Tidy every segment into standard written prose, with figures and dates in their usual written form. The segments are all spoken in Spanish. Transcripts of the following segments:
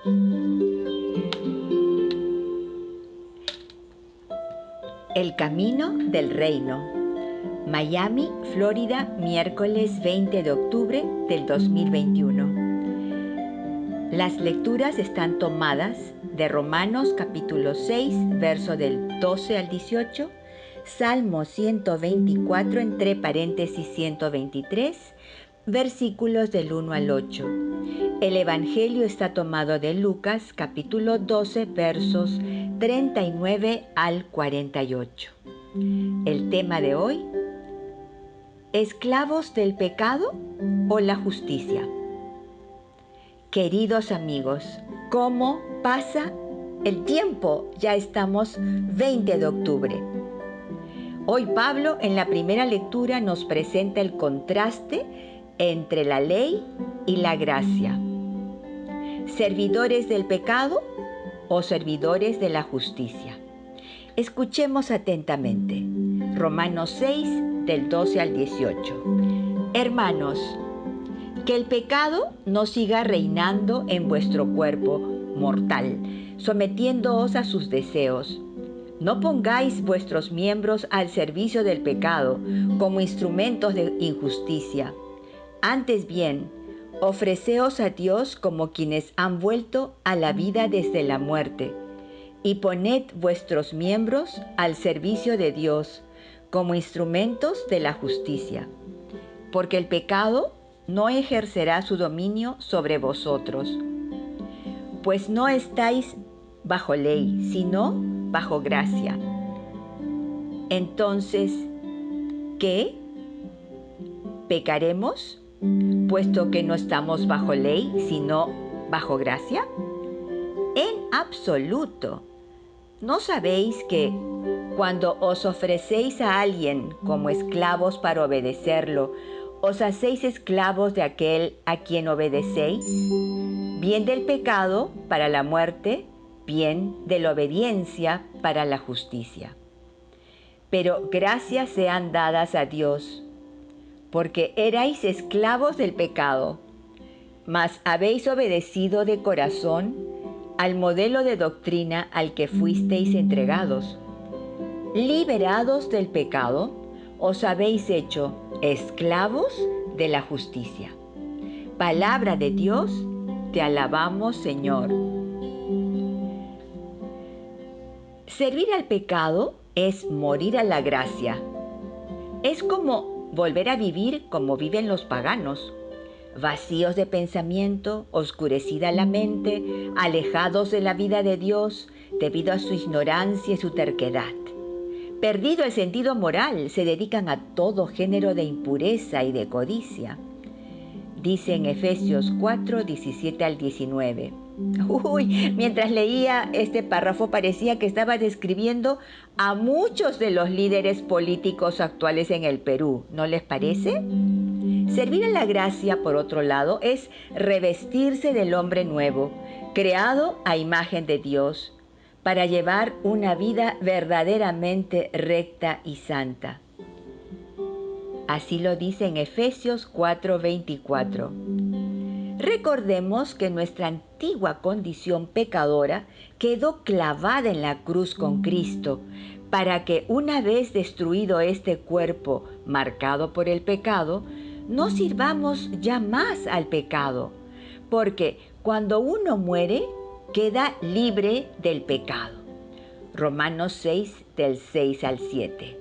El camino del reino. Miami, Florida, miércoles 20 de octubre del 2021. Las lecturas están tomadas de Romanos capítulo 6, verso del 12 al 18, Salmo 124 entre paréntesis 123, versículos del 1 al 8. El Evangelio está tomado de Lucas capítulo 12, versos 39 al 48. El tema de hoy: ¿esclavos del pecado o la justicia? Queridos amigos, ¿cómo pasa el tiempo? Ya estamos 20 de octubre. Hoy Pablo en la primera lectura nos presenta el contraste entre la ley y la gracia. ¿Servidores del pecado o servidores de la justicia? Escuchemos atentamente. Romanos 6, del 12 al 18. Hermanos, que el pecado no siga reinando en vuestro cuerpo mortal, sometiéndoos a sus deseos. No pongáis vuestros miembros al servicio del pecado como instrumentos de injusticia. Antes bien, ofreceos a Dios como quienes han vuelto a la vida desde la muerte, y poned vuestros miembros al servicio de Dios como instrumentos de la justicia. Porque el pecado no ejercerá su dominio sobre vosotros, pues no estáis bajo ley, sino bajo gracia. Entonces, ¿qué? ¿Pecaremos, puesto que no estamos bajo ley, sino bajo gracia? En absoluto. ¿No sabéis que cuando os ofrecéis a alguien como esclavos para obedecerlo, os hacéis esclavos de aquel a quien obedecéis? Bien del pecado para la muerte, bien de la obediencia para la justicia. Pero gracias sean dadas a Dios, porque erais esclavos del pecado, mas habéis obedecido de corazón al modelo de doctrina al que fuisteis entregados. Liberados del pecado, os habéis hecho esclavos de la justicia. Palabra de Dios, te alabamos, Señor. Servir al pecado es morir a la gracia. Es como volver a vivir como viven los paganos, vacíos de pensamiento, oscurecida la mente, alejados de la vida de Dios debido a su ignorancia y su terquedad. Perdido el sentido moral, se dedican a todo género de impureza y de codicia. Dice en Efesios 4, 17 al 19. Mientras leía este párrafo parecía que estaba describiendo a muchos de los líderes políticos actuales en el Perú, ¿no les parece? Servir a la gracia, por otro lado, es revestirse del hombre nuevo, creado a imagen de Dios, para llevar una vida verdaderamente recta y santa. Así lo dice en Efesios 4:24. Recordemos que nuestra antigua condición pecadora quedó clavada en la cruz con Cristo, para que una vez destruido este cuerpo marcado por el pecado, no sirvamos ya más al pecado, porque cuando uno muere, queda libre del pecado. Romanos 6, del 6 al 7.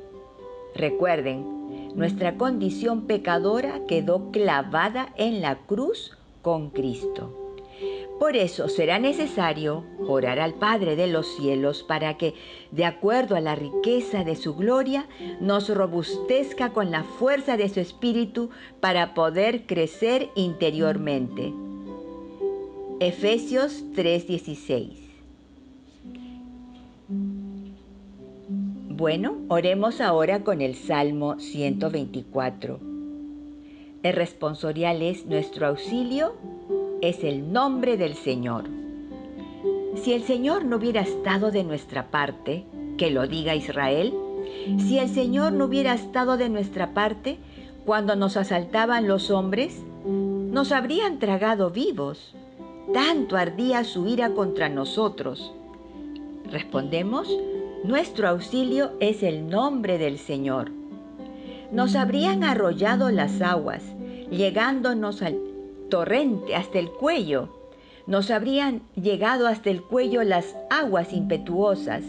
Recuerden, nuestra condición pecadora quedó clavada en la cruz con Cristo. Por eso será necesario orar al Padre de los cielos para que, de acuerdo a la riqueza de su gloria, nos robustezca con la fuerza de su Espíritu para poder crecer interiormente. Efesios 3:16. Bueno, oremos ahora con el Salmo 124. El responsorial es: nuestro auxilio es el nombre del Señor. Si el Señor no hubiera estado de nuestra parte, que lo diga Israel, si el Señor no hubiera estado de nuestra parte cuando nos asaltaban los hombres, nos habrían tragado vivos. tanto ardía su ira contra nosotros? Respondemos, nuestro auxilio es el nombre del Señor. Nos habrían arrollado las aguas, llegándonos al torrente hasta el cuello. Nos habrían llegado hasta el cuello las aguas impetuosas.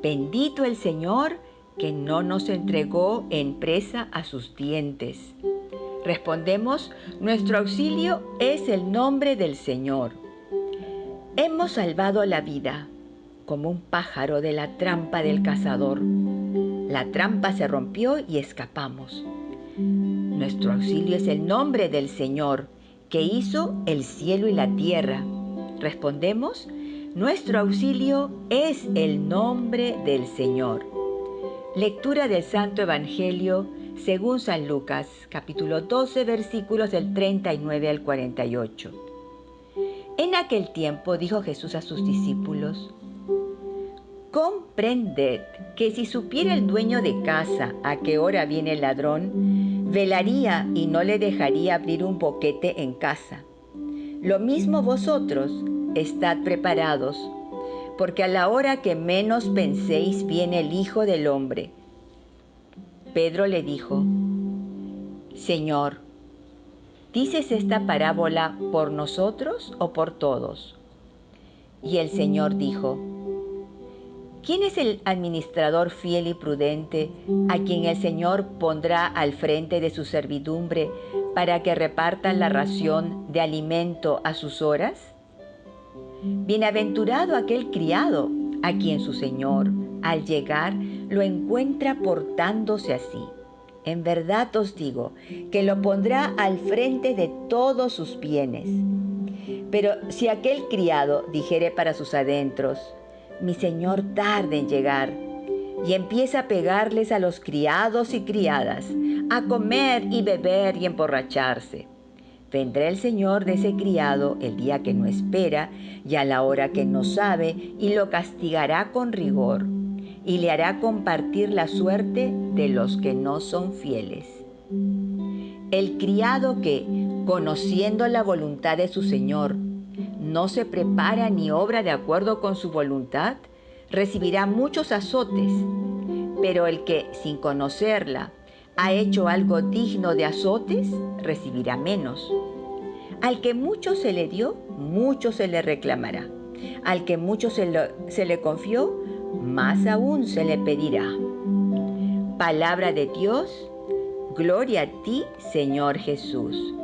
Bendito el Señor que no nos entregó en presa a sus dientes. Respondemos, nuestro auxilio es el nombre del Señor. Hemos salvado la vida, como un pájaro de la trampa del cazador. La trampa se rompió y escapamos. Nuestro auxilio es el nombre del Señor, que hizo el cielo y la tierra. Respondemos, nuestro auxilio es el nombre del Señor. Lectura del Santo Evangelio según San Lucas, capítulo 12, versículos del 39 al 48. En aquel tiempo dijo Jesús a sus discípulos, comprended que si supiera el dueño de casa a qué hora viene el ladrón, velaría y no le dejaría abrir un boquete en casa. Lo mismo vosotros, estad preparados, porque a la hora que menos penséis viene el Hijo del Hombre. Pedro le dijo, Señor, ¿dices esta parábola por nosotros o por todos? Y el Señor dijo, ¿quién es el administrador fiel y prudente a quien el Señor pondrá al frente de su servidumbre para que repartan la ración de alimento a sus horas? Bienaventurado aquel criado a quien su Señor, al llegar, lo encuentra portándose así. En verdad os digo que lo pondrá al frente de todos sus bienes. Pero si aquel criado dijere para sus adentros, mi señor tarda en llegar, y empieza a pegarles a los criados y criadas, a comer y beber y emborracharse, vendrá el señor de ese criado el día que no espera y a la hora que no sabe, y lo castigará con rigor, y le hará compartir la suerte de los que no son fieles. El criado que, conociendo la voluntad de su señor, no se prepara ni obra de acuerdo con su voluntad, recibirá muchos azotes, pero el que, sin conocerla, ha hecho algo digno de azotes, recibirá menos. Al que mucho se le dio, mucho se le reclamará. Al que mucho se le confió, más aún se le pedirá. Palabra de Dios, gloria a ti, Señor Jesús.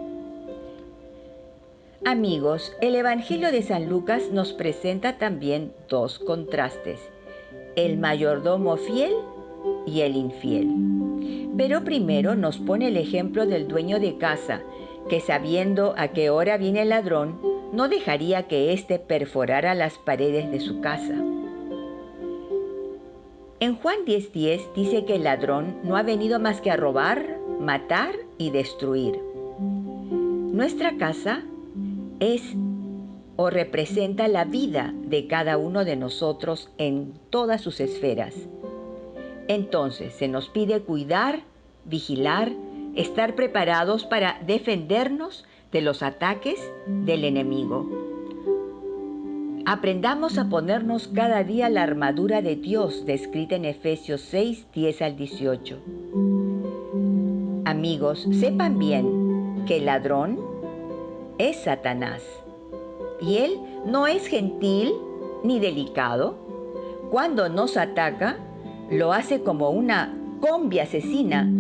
Amigos, el Evangelio de San Lucas nos presenta también dos contrastes, el mayordomo fiel y el infiel. Pero primero nos pone el ejemplo del dueño de casa, que sabiendo a qué hora viene el ladrón, no dejaría que éste perforara las paredes de su casa. En Juan 10:10 dice que el ladrón no ha venido más que a robar, matar y destruir. Nuestra casa es o representa la vida de cada uno de nosotros en todas sus esferas. Entonces se nos pide cuidar, vigilar, estar preparados para defendernos de los ataques del enemigo. Aprendamos a ponernos cada día la armadura de Dios descrita en Efesios 6, 10 al 18. Amigos, sepan bien que el ladrón es Satanás, y él no es gentil ni delicado. Cuando nos ataca, lo hace como una combi asesina,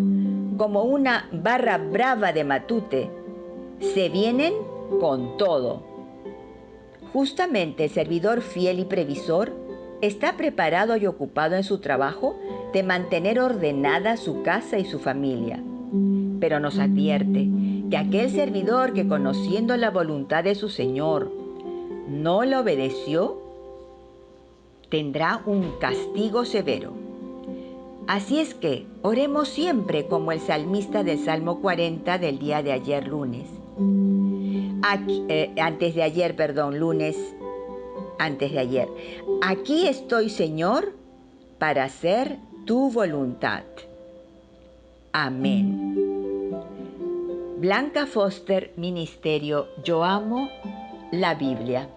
como una barra brava de Matute. Se vienen con todo. Justamente el servidor fiel y previsor está preparado y ocupado en su trabajo de mantener ordenada su casa y su familia. Pero nos advierte que aquel servidor que, conociendo la voluntad de su Señor, no la obedeció, tendrá un castigo severo. Así es que oremos siempre como el salmista del Salmo 40 del día de ayer lunes. Aquí estoy, Señor, para hacer tu voluntad. Amén. Blanca Foster, Ministerio Yo Amo la Biblia.